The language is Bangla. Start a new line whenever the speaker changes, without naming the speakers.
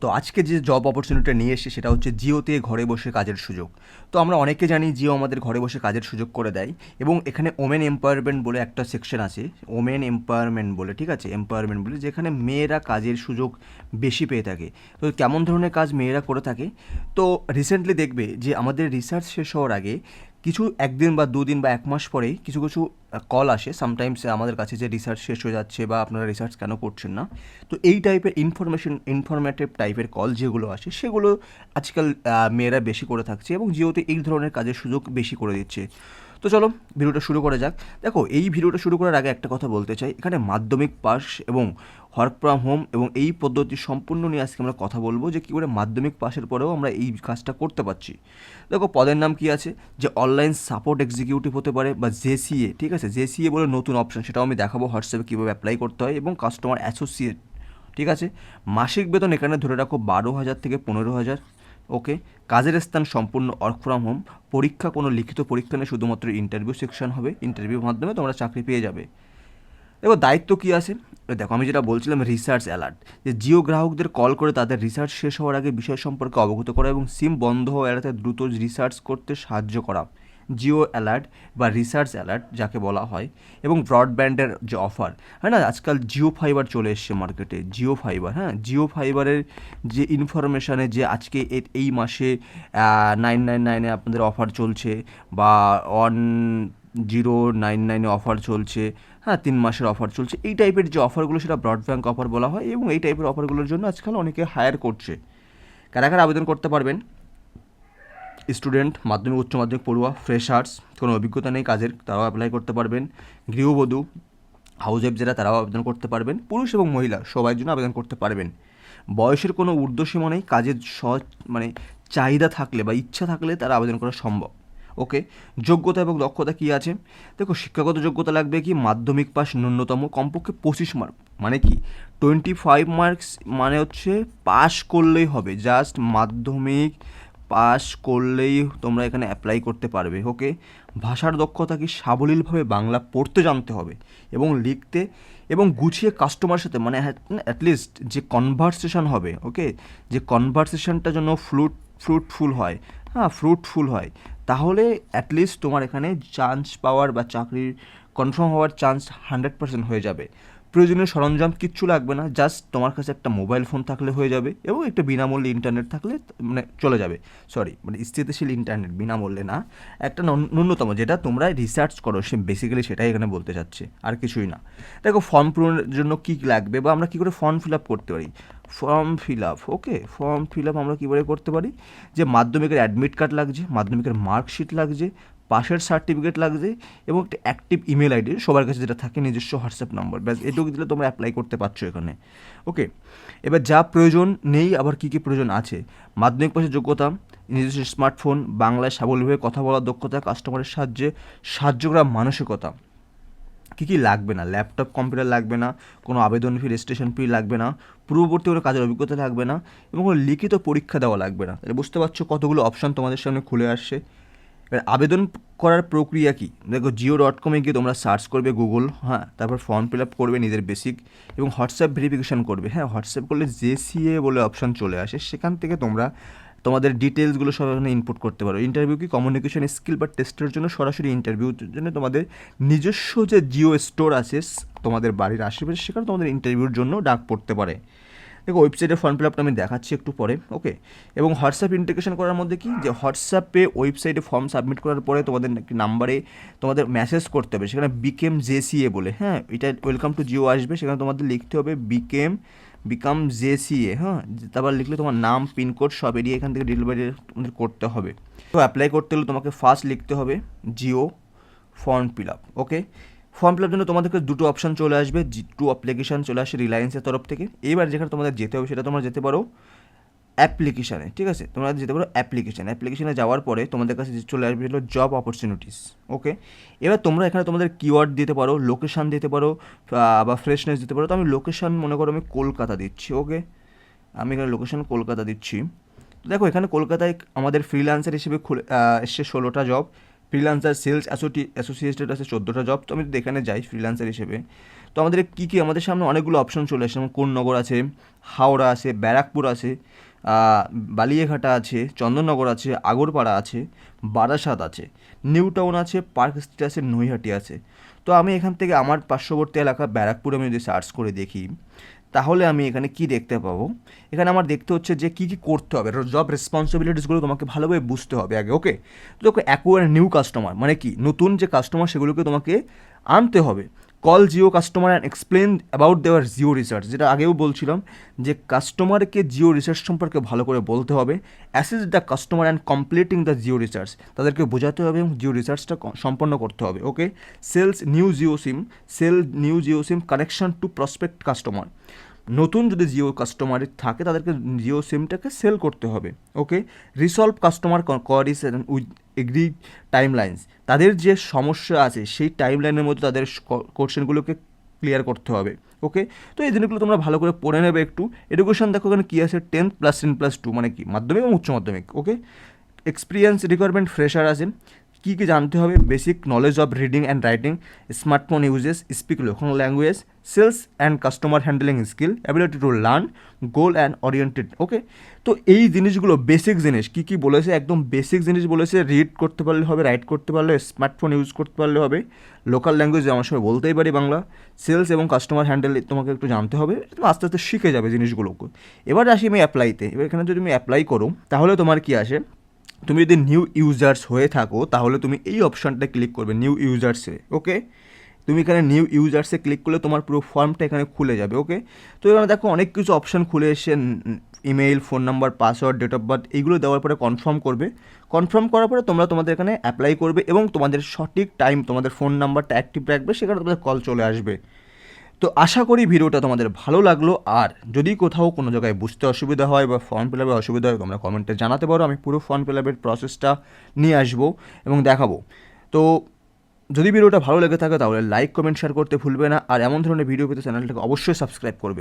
তো আজকে যে জব অপরচুনিটি নিয়ে এসেছে সেটা হচ্ছে জিওতে ঘরে বসে কাজের সুযোগ। তো আমরা অনেকে জানি জিও আমাদের ঘরে বসে কাজের সুযোগ করে দেয় এবং এখানে ওমেন এম্পাওয়ারমেন্ট বলে একটা সেকশন আছে, ওমেন এম্পাওয়ারমেন্ট বলে, ঠিক আছে, এম্পাওয়ারমেন্ট বলে, যেখানে মেয়েরা কাজের সুযোগ বেশি পেয়ে থাকে। তো কেমন ধরনের কাজ মেয়েরা করে থাকে? তো রিসেন্টলি দেখবে যে আমাদের রিসার্চ শেষ হওয়ার আগে কিছু একদিন বা দুদিন বা এক মাস পরেই কিছু কিছু কল আসে সামটাইমস আমাদের কাছে, যে রিসার্চ শেষ হয়ে যাচ্ছে বা আপনারা রিসার্চ কেন করছেন না। তো এই টাইপের ইনফরমেটিভ টাইপের কল যেগুলো আসে সেগুলো আজকাল মেয়েরা বেশি করে থাকছে এবং জিওতে এই ধরনের কাজের সুযোগ বেশি করে দিচ্ছে। তো চলো ভিডিওটা শুরু করা যাক। দেখো, এই ভিডিওটা শুরু করার আগে একটা কথা বলতে চাই, এখানে মাধ্যমিক পাস এবং ওয়ার্ক ফ্রম হোম এবং এই পদ্ধতি সম্পূর্ণ নিয়ে আজকে আমরা কথা বলবো, যে কী করে মাধ্যমিক পাসের পরেও আমরা এই কাজটা করতে পারছি। দেখো, পদের নাম কি আছে, যে অনলাইন সাপোর্ট এক্সিকিউটিভ হতে পারে বা জেসিএ, ঠিক আছে, জেসিএ বলে নতুন অপশন, সেটাও আমি দেখাবো হোয়াটসঅ্যাপে কীভাবে অ্যাপ্লাই করতে হয়, এবং কাস্টমার অ্যাসোসিয়েট, ঠিক আছে। মাসিক বেতন এখানে ধরে রাখো 12,000 থেকে 15,000। ওকে। কাজের স্থান সম্পূর্ণ ওয়ার্ক ফ্রম হোম। পরীক্ষা কোনো লিখিত পরীক্ষা নেই, শুধুমাত্র ইন্টারভিউ সেকশন হবে, ইন্টারভিউর মাধ্যমে তোমরা চাকরি পেয়ে যাবে। দেখো দায়িত্ব কী আছে, দেখো আমি যেটা বলছিলাম রিসার্চ অ্যালার্ট, যে জিও গ্রাহকদের কল করে তাদের রিসার্চ শেষ হওয়ার আগে বিষয় সম্পর্কে অবগত করা এবং সিম বন্ধ হওয়া এড়াতে দ্রুত রিসার্চ করতে সাহায্য করা। জিও অ্যালার্ট বা রিসার্চ অ্যালার্ট যাকে বলা হয়। এবং ব্রডব্যান্ডের যে অফার, হ্যাঁ না, আজকাল জিও ফাইবার চলে এসছে মার্কেটে, জিও ফাইবার, হ্যাঁ, জিও ফাইবারের যে ইনফরমেশানে যে আজকে এই মাসে 999-এ আপনাদের অফার চলছে, বা 1099-এ অফার চলছে, হ্যাঁ, 3 মাসের অফার চলছে, এই টাইপের যে অফারগুলো সেটা ব্রডব্যান্ড অফার বলা হয়। এবং এই টাইপের অফারগুলোর জন্য আজকাল অনেকে হায়ার করছে। কারা কারা আবেদন করতে পারবেন? স্টুডেন্ট, মাধ্যমিক উচ্চ মাধ্যমিক পড়ুয়া, ফ্রেশার্স, কোনো অভিজ্ঞতা নেই কাজের, তারাও অ্যাপ্লাই করতে পারবেন। গৃহবধূ, হাউস ওয়াইফ যারা, তারাও আবেদন করতে পারবেন। পুরুষ এবং মহিলা সবাই জন্য আবেদন করতে পারবেন। বয়সের কোনো ঊর্ধ্বসীমা নেই, কাজের মানে চাহিদা থাকলে বা ইচ্ছা থাকলে তারা আবেদন করা সম্ভব। ওকে। যোগ্যতা এবং দক্ষতা কী আছে? দেখো, শিক্ষাগত যোগ্যতা লাগবে কি, মাধ্যমিক পাস ন্যূনতম কমপক্ষে 25 মার্ক, মানে কি 25 মার্কস, মানে হচ্ছে পাস করলেই হবে, জাস্ট মাধ্যমিক পাস করলেই তোমরা এখানে অ্যাপ্লাই করতে পারবে। ওকে। ভাষার দক্ষতা কি, সাবলীলভাবে বাংলা পড়তে জানতে হবে এবং লিখতে, এবং গুছিয়ে কাস্টমারের সাথে, মানে অ্যাটলিস্ট যে কনভারসেশন হবে, ওকে, যে কনভারসেশনটা যেন ফ্রুটফুল হয়, হ্যাঁ, ফ্রুটফুল হয়, তাহলে অ্যাটলিস্ট তোমার এখানে চান্স পাওয়ার বা চাকরির কনফার্ম হওয়ার চান্স 100% হয়ে যাবে। প্রয়োজনীয় সরঞ্জাম কিচ্ছু লাগবে না, জাস্ট তোমার কাছে একটা মোবাইল ফোন থাকলে হয়ে যাবে এবং একটা বিনামূল্যে ইন্টারনেট থাকলে মানে চলে যাবে। সরি, মানে স্থিতিশীল ইন্টারনেট, বিনামূল্যে না, একটা ন্যূনতম যেটা তোমরা রিসার্চ করো, সে বেসিক্যালি সেটাই এখানে বলতে চাচ্ছে, আর কিছুই না। দেখো, ফর্ম পূরণের জন্য কী লাগবে বা আমরা কী করে ফর্ম ফিল আপ করতে পারি। ফর্ম ফিল আপ, ওকে, ফর্ম ফিল আপ আমরা কীভাবে করতে পারি, যে মাধ্যমিকের অ্যাডমিট কার্ড লাগছে, মাধ্যমিকের মার্কশিট লাগছে, পাশের সার্টিফিকেট লাগছে, এবং একটা অ্যাক্টিভ ইমেল আইডি সবার কাছে যেটা থাকে, নিজস্ব হোয়াটসঅ্যাপ নম্বর, ব্যাস এটুকু দিলে তোমরা অ্যাপ্লাই করতে পারছো এখানে। ওকে। এবার যা প্রয়োজন নেই, আবার কী কী প্রয়োজন আছে, মাধ্যমিক পাশের যোগ্যতা, নিজস্ব স্মার্টফোন, বাংলায় সাবলীলভাবে কথা বলার দক্ষতা, কাস্টমারের সাহায্য করার মানসিকতা। কী কী লাগবে না, ল্যাপটপ কম্পিউটার লাগবে না, কোনো আবেদন ফি, রেজিস্ট্রেশন ফি লাগবে না, পূর্ববর্তী কোনো কাজের অভিজ্ঞতা লাগবে না, এবং কোনো লিখিত পরীক্ষা দেওয়া লাগবে না। তাহলে বুঝতে পারছো কতগুলো অপশান তোমাদের সামনে খুলে আসছে। এবার আবেদন করার প্রক্রিয়া কী, দেখো জিও.com-এ গিয়ে তোমরা সার্চ করবে গুগল, হ্যাঁ, তারপর ফর্ম ফিল আপ করবে নিজের বেসিক, এবং হোয়াটসঅ্যাপ ভেরিফিকেশান করবে, হ্যাঁ, হোয়াটসঅ্যাপ করলে জেসিএ বলে অপশান চলে আসে, সেখান থেকে তোমরা তোমাদের ডিটেলসগুলো সব এখানে ইনপুট করতে পারো। ইন্টারভিউ কি, কমিউনিকেশন স্কিল বা টেস্টের জন্য সরাসরি ইন্টারভিউর জন্য তোমাদের নিজস্ব যে জিও স্টোর আছে তোমাদের বাড়ির আশেপাশে, সেখানে তোমাদের ইন্টারভিউর জন্য ডাক পড়তে পারে। দেখো, ওয়েবসাইটে ফর্ম ফিল আপটা আমি দেখাচ্ছি একটু পরে। ওকে। এবং হোয়াটসঅ্যাপ ইন্টিগ্রেশন করার মধ্যে কি, যে হোয়াটসঅ্যাপে ওয়েবসাইটে ফর্ম সাবমিট করার পরে তোমাদের একটি নাম্বারে তোমাদের মেসেজ করতে হবে, সেখানে বিকেম জেসিএ বলে, হ্যাঁ, এটা ওয়েলকাম টু জিও আসবে, সেখানে তোমাদের লিখতে হবে বিকাম জেসিএ, হ্যাঁ, তারপর লিখলে তোমার নাম, পিনকোড সব এরিয়া এখান থেকে ডেলিভারি তোমাদের করতে হবে। তো অ্যাপ্লাই করতে হলে তোমাকে ফার্স্ট লিখতে হবে জিও ফর্ম ফিল আপ। ওকে। ফর্ম ফিল আপ জন্য তোমাদেরকে দুটো অপশান চলে আসবে, টু অ্যাপ্লিকেশান চলে আসে রিলায়েন্সের তরফ থেকে। এবার যেখানে তোমাদের যেতে হবে সেটা তোমরা যেতে পারো অ্যাপ্লিকেশানে, ঠিক আছে, তোমরা যেতে পারো অ্যাপ্লিকেশানে যাওয়ার পরে তোমাদের কাছে চলে আসবে হলো জব অপরচুনিটিস। ওকে। এবার তোমরা এখানে তোমাদের কিওয়ার্ড দিতে পারো, লোকেশান দিতে পারো, বা ফ্রেশনেস দিতে পারো। তো আমি লোকেশান মনে করো আমি কলকাতা দিচ্ছি। ওকে। আমি এখানে লোকেশান কলকাতা দিচ্ছি। তো দেখো, এখানে কলকাতায় আমাদের ফ্রিল্যান্সার হিসেবে এসছে 16টা জব, ফ্রিল্যান্সার সেলস অ্যাসোসিয়েটেড আছে 14টা জব। তো আমি যদি এখানে যাই ফ্রিল্যান্সার হিসেবে, তো আমাদের কী কী, আমাদের সামনে অনেকগুলো অপশন চলে আসে, যেমন কোন্নগর আছে, হাওড়া আছে, ব্যারাকপুর আছে, বালিয়াঘাটা আছে, চন্দননগর আছে, আগরপাড়া আছে, বারাসাত আছে, নিউ টাউন আছে, পার্ক স্ট্রিট আছে, নৈহাটি আছে। তো আমি এখান থেকে আমার পার্শ্ববর্তী এলাকা ব্যারাকপুরে আমি যদি সার্চ করে দেখি, তাহলে আমি এখানে কি দেখতে পাবো, এখানে আমার দেখতে হচ্ছে যে কী কী করতে হবে, জব রেসপন্সিবিলিটিসগুলো তোমাকে ভালোভাবে বুঝতে হবে আগে। ওকে, তো অ্যাকোয়ার নিউ কাস্টমার মানে কি, নতুন যে কাস্টমার সেগুলোকে তোমাকে আনতে হবে। Call Jio customer and explain about দেওয়ার জিও রিসার্চ, যেটা আগেও বলছিলাম যে কাস্টমারকে জিও রিসার্চ সম্পর্কে ভালো করে বলতে হবে। Assist the customer and completing the Jio research, তাদেরকে বোঝাতে হবে এবং জিও রিসার্চটা সম্পন্ন করতে হবে। ওকে, sales new Jio SIM, sell new Jio SIM connection to prospect customer, নতুন যদি জিও কাস্টমার থাকে তাদেরকে জিও সিমটাকে সেল করতে হবে। Okay, resolve customer queries with agree timelines, তাদের যে সমস্যা আছে সেই টাইমলাইনের মধ্যে তাদের কোশ্চেনগুলোকে ক্লিয়ার করতে হবে। ওকে, তো এই জিনিসগুলো তোমরা ভালো করে পড়ে নেবে একটু। এডুকেশন দেখো এখানে কী আছে, 10 + 10 + 2 মানে কি, মাধ্যমিক এবং উচ্চ মাধ্যমিক। ওকে, এক্সপিরিয়েন্স রিকোয়ারমেন্ট ফ্রেশার আছে, কী কী জানতে হবে, basic knowledge of reading and writing, smartphone uses, speak local language, sales and customer handling skill, ability to learn, goal and oriented. Okay, তো এই জিনিসগুলো বেসিক জিনিস কী কী বলেছে, একদম বেসিক জিনিস বলেছে। রিড করতে পারলে হবে, রাইট করতে পারলে, স্মার্টফোন ইউজ করতে পারলে হবে, লোকাল ল্যাঙ্গুয়েজ আমার সবাই বলতেই পারি বাংলা, সেলস এবং কাস্টমার হ্যান্ডেল তোমাকে একটু জানতে হবে, তুমি আস্তে আস্তে শিখে যাবে জিনিসগুলোকে। এবার আসি আমি অ্যাপ্লাইতে। এবার এখানে যদি তুমি অ্যাপ্লাই করো তাহলে তোমার কী আসে, তুমি যদি নিউ ইউজার্স হয়ে থাকো তাহলে তুমি এই অপশানটা ক্লিক করবে, নিউ ইউজার্সে। ওকে, তুমি এখানে নিউ ইউজার্সে ক্লিক করলে তোমার পুরো ফর্মটা এখানে খুলে যাবে। ওকে, তো এখানে দেখো অনেক কিছু অপশান খুলে এসে, email, phone number, password, date of birth, এইগুলো দেওয়ার পরে কনফার্ম করবে। কনফার্ম করার পরে তোমরা তোমাদের এখানে অ্যাপ্লাই করবে এবং তোমাদের সঠিক টাইম, তোমাদের ফোন নাম্বারটা অ্যাক্টিভ রাখবে, সেখানে তোমাদের কল চলে আসবে। তো আশা করি ভিডিওটা তোমাদের ভালো লাগলো। আর যদি কোথাও কোনো জায়গায় বুঝতে অসুবিধা হয় বা ফর্ম ফিল আপে অসুবিধা হয়, তোমরা কমেন্টে জানাতে পারো, আমি পুরো ফর্ম ফিল আপের প্রসেসটা নিয়ে আসবো এবং দেখাবো। তো যদি ভিডিওটা ভালো লেগে থাকে তাহলে লাইক, কমেন্ট, শেয়ার করতে ভুলবে না। আর এমন ধরনের ভিডিও পেতে চ্যানেলটাকে অবশ্যই সাবস্ক্রাইব করবে।